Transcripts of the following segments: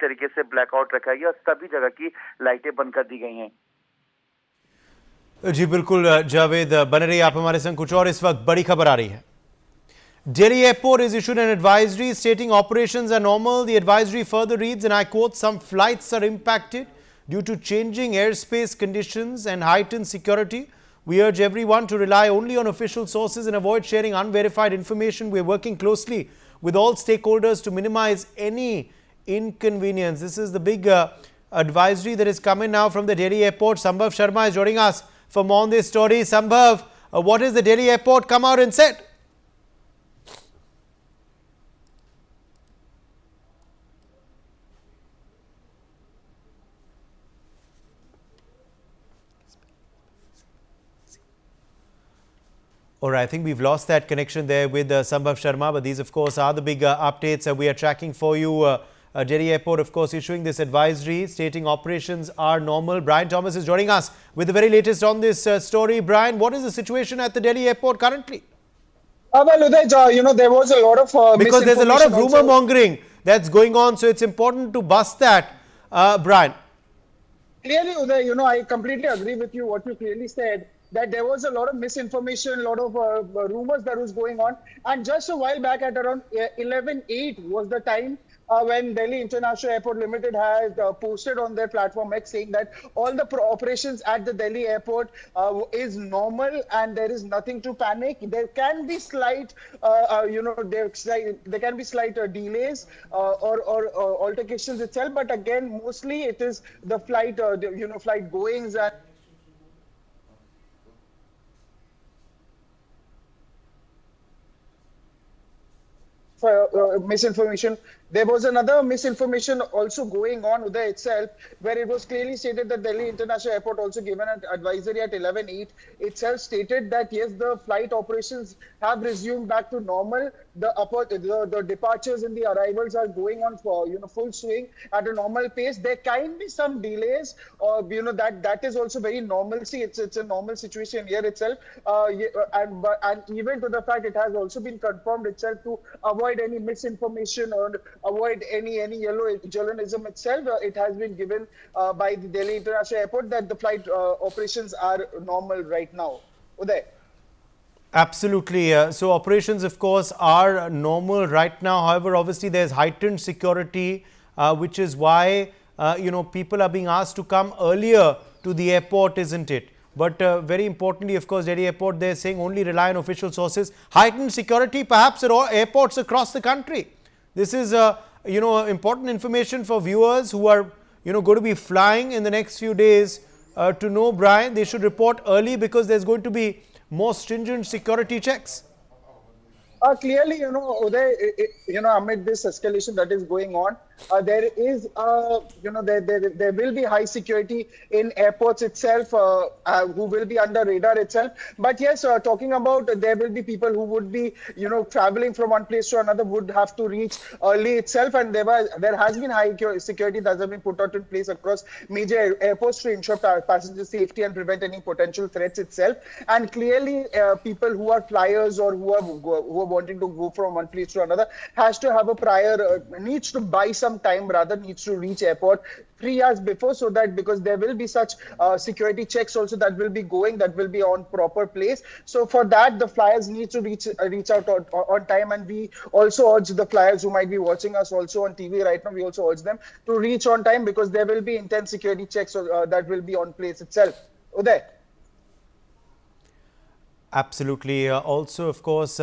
तरीके से ब्लैकआउट रखा गया, सभी जगह की लाइटें बंद कर दी गई हैं। जी बिल्कुल जावेद, बने रहिए आप हमारे संग। कुछ और इस वक्त बड़ी खबर आ रही है। Delhi Airport is issued an advisory stating operations are normal. The advisory further reads, and I quote, some flights are impacted due to changing airspace conditions and heightened security. We urge everyone to rely only on official sources and avoid sharing unverified information. We are working closely with all stakeholders to minimize any inconvenience. This is the big advisory that is coming now from the Delhi Airport. Sambhav Sharma is joining us for more on this story. Sambhav, what has the Delhi Airport come out and said? All right, I think we've lost that connection there with Sambhav Sharma, but these, of course, are the big updates we are tracking for you. Delhi Airport, of course, issuing this advisory stating operations are normal. Brian Thomas is joining us with the very latest on this story. Brian, what is the situation at the Delhi Airport currently? Well, Uday, there was a lot of because there's a lot of rumor mongering that's going on, so it's important to bust that, Brian. Clearly, Uday, I completely agree with you. What you clearly said, that there was a lot of misinformation, a lot of rumors that was going on. And just a while back at around 11:08 was the time when Delhi International Airport Limited has posted on their platform X saying that all the operations at the Delhi airport is normal and there is nothing to panic. There can be slight, there can be slight delays or altercations itself. But again, mostly it is the flight, flight goings and misinformation. There was another misinformation also going on with itself, where it was clearly stated that Delhi International Airport also given an advisory at 11:08 itself stated that yes, the flight operations have resumed back to normal. The departures and the arrivals are going on for full swing at a normal pace. There can be some delays, or that is also very normalcy. It's a normal situation here itself, and even to the fact it has also been confirmed itself to avoid any misinformation or avoid any yellow journalism itself. It has been given by the Delhi International Airport that the flight operations are normal right now. Uday. Absolutely. So operations, of course, are normal right now. However, obviously, there's heightened security, which is why, people are being asked to come earlier to the airport, isn't it? But very importantly, of course, Delhi Airport, they're saying only rely on official sources. Heightened security, perhaps at all airports across the country. This is, important information for viewers who are, going to be flying in the next few days to know, Brian, they should report early because there's going to be more stringent security checks. Clearly, Uday, amid this escalation that is going on, there is, there will be high security in airports itself, who will be under radar itself. But yes, talking about there will be people who would be, traveling from one place to another would have to reach early itself. And there has been high security that has been put out in place across major airports to ensure passenger safety and prevent any potential threats itself. And clearly, people who are flyers or who are wanting to go from one place to another has to have a prior, needs to buy some time, rather needs to reach airport 3 hours before, so that because there will be such security checks also that will be going, that will be on proper place. So for that, the flyers need to reach out on time. And we also urge the flyers who might be watching us also on TV right now, we also urge them to reach on time because there will be intense security checks that will be on place itself. Uday. Absolutely. Also, of course,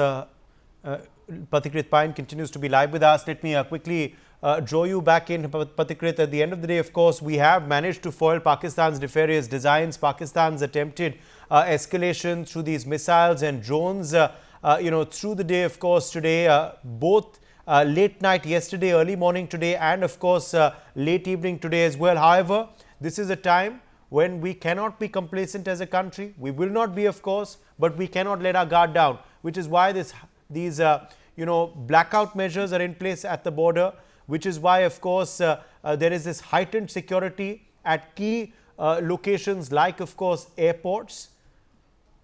Pathikrit Pine continues to be live with us. Let me quickly draw you back in, Pathikrit. At the end of the day, of course, we have managed to foil Pakistan's nefarious designs, Pakistan's attempted escalation through these missiles and drones, through the day, of course, today, both late night yesterday, early morning today, and of course, late evening today as well. However, this is a time when we cannot be complacent as a country. We will not be, of course, but we cannot let our guard down, which is why these blackout measures are in place at the border, which is why, of course, there is this heightened security at key locations like, of course, airports.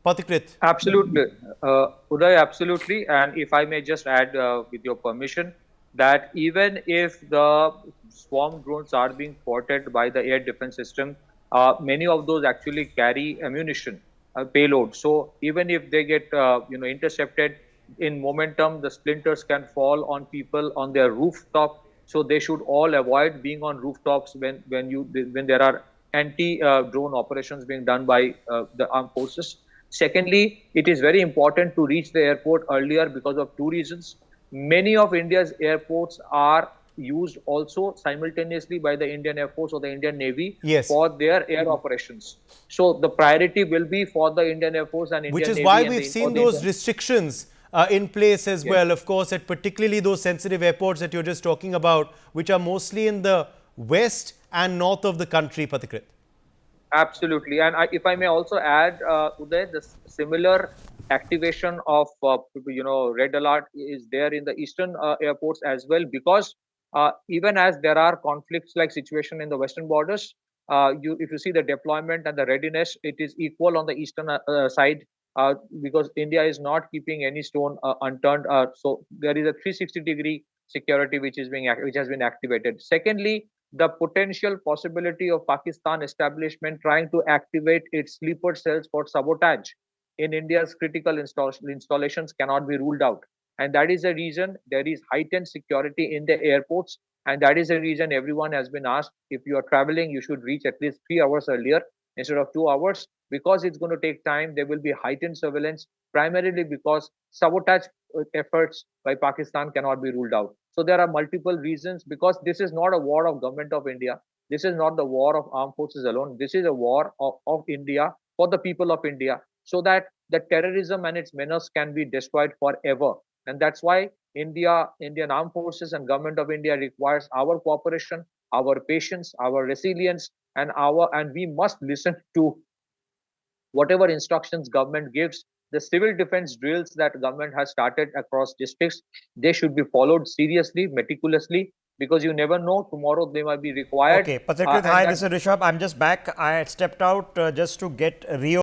Pathikrit. Absolutely. Uday, absolutely. And if I may just add with your permission, that even if the swarm drones are being spotted by the air defense system, many of those actually carry ammunition payload. So even if they get intercepted in momentum, the splinters can fall on people on their rooftop. So they should all avoid being on rooftops when there are anti drone operations being done by the armed forces. Secondly, it is very important to reach the airport earlier because of two reasons. Many of India's airports are used also simultaneously by the Indian Air Force or the Indian Navy Yes. for their air operations. So the priority will be for the Indian Air Force and Which Indian is why Navy and we've or seen the those Indian. restrictions in place as Yes. well, of course, at particularly those sensitive airports that you're just talking about, which are mostly in the west and north of the country, Pathikrit. Absolutely. And if I may also add, Uday, the similar activation of red alert is there in the eastern airports as well, because even as there are conflicts like situation in the western borders, if you see the deployment and the readiness, it is equal on the eastern side, because India is not keeping any stone unturned. So there is a 360-degree security which has been activated. Secondly, the potential possibility of Pakistan establishment trying to activate its sleeper cells for sabotage in India's critical installations cannot be ruled out. And that is the reason there is heightened security in the airports. And that is the reason everyone has been asked, if you are traveling, you should reach at least 3 hours earlier instead of 2 hours, because it's going to take time. There will be heightened surveillance, primarily because sabotage efforts by Pakistan cannot be ruled out. So there are multiple reasons, because this is not a war of government of India. This is not the war of armed forces alone. This is a war of India for the people of India, so that the terrorism and its menace can be destroyed forever. And that's why Indian armed forces and government of India requires our cooperation, our patience, our resilience, and we must listen to whatever instructions government gives. The civil defense drills that government has started across districts, they should be followed seriously, meticulously, because you never know, tomorrow they might be required. Okay, Pathikrit, And hi, that this is Rishabh. I'm just back. I had stepped out just to get